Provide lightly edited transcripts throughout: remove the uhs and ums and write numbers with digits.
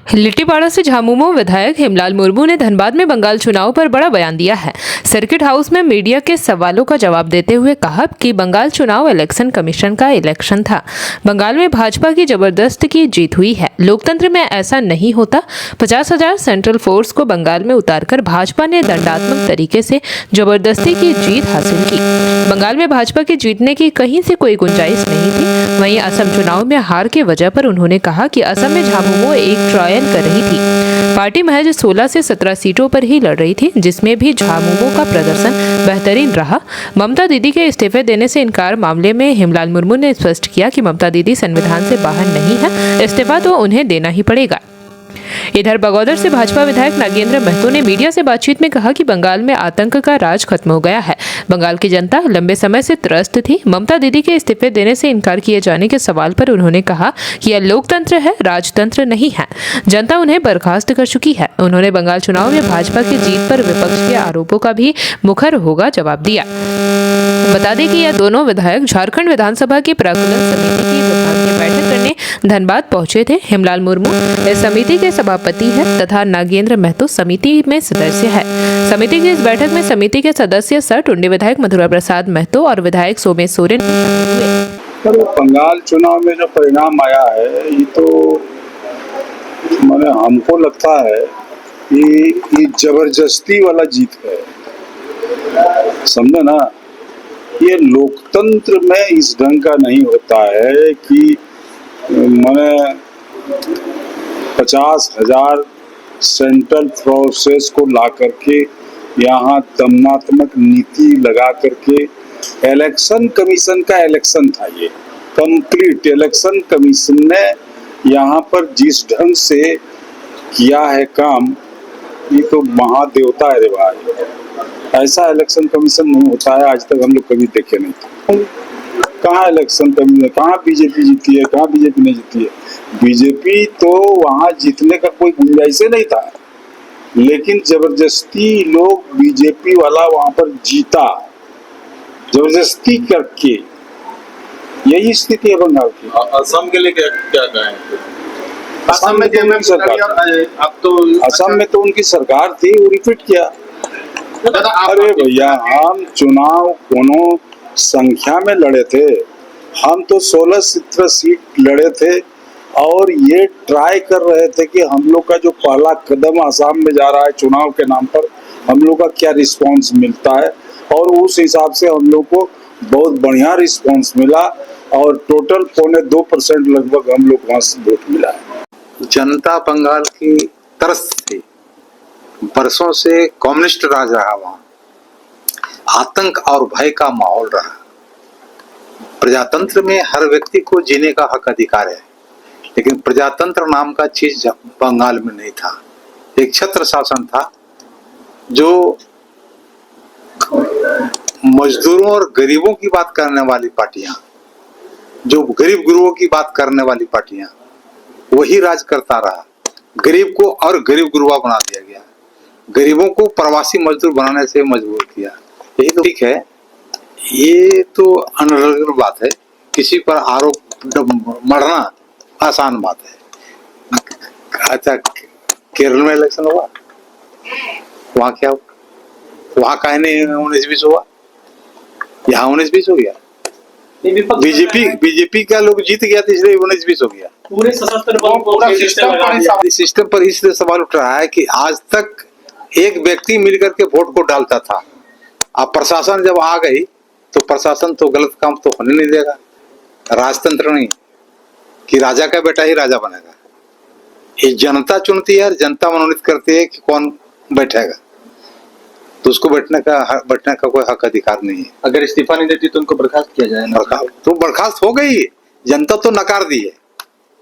लिट्टीपाड़ा से झामुमो विधायक हेमलाल मुर्मू ने धनबाद में बंगाल चुनाव पर बड़ा बयान दिया है। सर्किट हाउस में मीडिया के सवालों का जवाब देते हुए कहा कि बंगाल चुनाव इलेक्शन कमीशन का इलेक्शन था। बंगाल में भाजपा की जबरदस्त की जीत हुई है। लोकतंत्र में ऐसा नहीं होता। 50,000 सेंट्रल फोर्स को बंगाल में उतारकर भाजपा ने दंडात्मक तरीके से जबरदस्ती की जीत हासिल की। बंगाल में भाजपा के जीतने की कहीं से कोई गुंजाइश नहीं थी। वहीं असम चुनाव में हार की वजह पर उन्होंने कहा कि असम में झामुमो एक ट्रायल कर रही थी। पार्टी महज 16 से 17 सीटों पर ही लड़ रही थी, जिसमें भी झामुमो का प्रदर्शन बेहतरीन रहा। ममता दीदी के इस्तीफे देने से इनकार मामले में हेमलाल मुर्मू ने स्पष्ट किया कि ममता दीदी संविधान से बाहर नहीं है, इस्तीफा तो उन्हें देना ही पड़ेगा। इधर बगौदर से भाजपा विधायक नागेंद्र महतो ने मीडिया से बातचीत में कहा कि बंगाल में आतंक का राज खत्म हो गया है। बंगाल की जनता लंबे समय से त्रस्त थी। ममता दीदी के इस्तीफे देने से इनकार किए जाने के सवाल पर उन्होंने कहा कि यह लोकतंत्र है, राजतंत्र नहीं है। जनता उन्हें बर्खास्त कर चुकी है। उन्होंने बंगाल चुनाव में भाजपा की जीत पर विपक्ष के आरोपों का भी मुखर होगा जवाब दिया। बता दें कि यह दोनों विधायक झारखंड विधानसभा की प्राक्कलन समिति की विभागीय बैठक करने धनबाद पहुंचे थे। हेमलाल मुर्मू इस समिति के सभापति हैं तथा नागेंद्र महतो समिति में सदस्य है। समिति की इस बैठक में समिति के सदस्य सर टुंडी विधायक मधुरा प्रसाद महतो और विधायक सोमेश सोरेन हुए। बंगाल चुनाव में जो परिणाम आया है, ये तो माने हमको लगता है कि ये जबरदस्ती वाला जीत है, समझे ना। ये लोकतंत्र में इस ढंग का नहीं होता है कि मैंने 50,000 सेंट्रल फोर्सेस को ला करके यहाँ दमनात्मक नीति लगा करके इलेक्शन कमीशन का इलेक्शन था। ये कंप्लीट इलेक्शन कमीशन ने यहाँ पर जिस ढंग से किया है काम, ये तो महादेवता है रे भाई। ऐसा इलेक्शन कमीशन नहीं होता है, आज तक हम लोग कभी देखे नहीं थे। कहाँ इलेक्शन कमीशन, कहाँ बीजेपी जीती है, कहाँ बीजेपी नहीं जीती है। बीजेपी तो वहां जीतने का कोई गुंजाइश नहीं था, लेकिन जबरदस्ती लोग बीजेपी वाला वहां पर जीता, जबरदस्ती करके। यही स्थिति है बंगाल की। असम के लिए क्या कहें? असम में तो सरकार, अब तो असम में तो उनकी सरकार थी, वो रिपीट किया। अरे भैया, हम चुनाव कोनो संख्या में लड़े थे। हम तो 16-17 सीट लड़े थे और ये ट्राई कर रहे थे कि हम लोग का जो पहला कदम आसाम में जा रहा है चुनाव के नाम पर, हम लोग का क्या रिस्पांस मिलता है। और उस हिसाब से हम लोग को बहुत बढ़िया रिस्पांस मिला और टोटल 0.2% लगभग हम लोग वहां से वोट मिला है। जनता बंगाल की तरस थी। बरसों से कम्युनिस्ट राज रहा, वहां आतंक और भय का माहौल रहा। प्रजातंत्र में हर व्यक्ति को जीने का हक अधिकार है, लेकिन प्रजातंत्र नाम का चीज बंगाल में नहीं था। एक छत्र शासन था जो मजदूरों और गरीबों की बात करने वाली पार्टियां, जो गरीब गुरुओं की बात करने वाली पार्टियां, वही राज करता रहा। गरीब को और गरीब गुरुआ बना दिया गया। गरीबों को प्रवासी मजदूर बनाने से मजबूर किया। यही तो ठीक है। ये तो अनर्गल बात है। किसी पर आरोप मढ़ना आसान बात है। अच्छा, केरल में इलेक्शन हुआ, वहां क्या हुआ? वहां काहे नहीं 19-20 हुआ, यहाँ 19-20 हो गया। बीजेपी का लोग जीत गया तो इसलिए 19-20 हो गया। पूरे सशस्त्र सिस्टम पर इसलिए सवाल उठ रहा है कि आज तक एक व्यक्ति मिलकर के वोट को डालता था। अब प्रशासन जब आ गई तो प्रशासन तो गलत काम तो होने नहीं देगा। राजतंत्र नहीं कि राजा का बेटा ही राजा बनेगा। ये जनता चुनती है, जनता मनोनीत करती है कि कौन बैठेगा, तो उसको बैठने का कोई हक अधिकार नहीं है। अगर इस्तीफा नहीं देती तो उनको बर्खास्त किया जाए। तो बर्खास्त हो गई, जनता तो नकार दी है,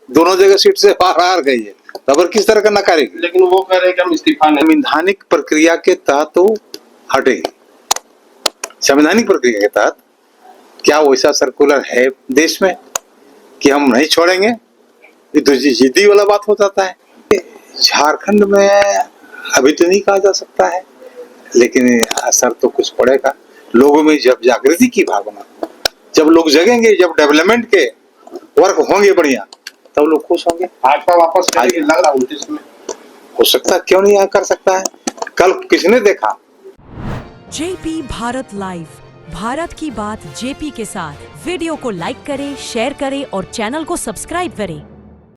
दोनों जगह सीट से हार गई है। खबर किस तरह का नकारेगी? लेकिन वो कह रहे हैं कि हम इस्तीफा नहीं। संवैधानिक प्रक्रिया के तहत तो हटेगी। संवैधानिक प्रक्रिया के तहत क्या वैसा सर्कुलर है देश में कि हम नहीं छोड़ेंगे? ये तो जिद्दी वाला बात हो जाता है। झारखंड में अभी तो नहीं कहा जा सकता है, लेकिन असर तो कुछ पड़ेगा। लोगों में जब जागृति की भावना, जब लोग जगेंगे, जब डेवलपमेंट के वर्क होंगे बढ़िया, तब लोग खुश होंगे। भाजपा वापस करेगी लग रहा है इसमें। हो सकता है, क्यों नहीं कर सकता है। कल किसने देखा। जेपी भारत लाइव, भारत की बात जेपी के साथ। वीडियो को लाइक करें, शेयर करें और चैनल को सब्सक्राइब करें।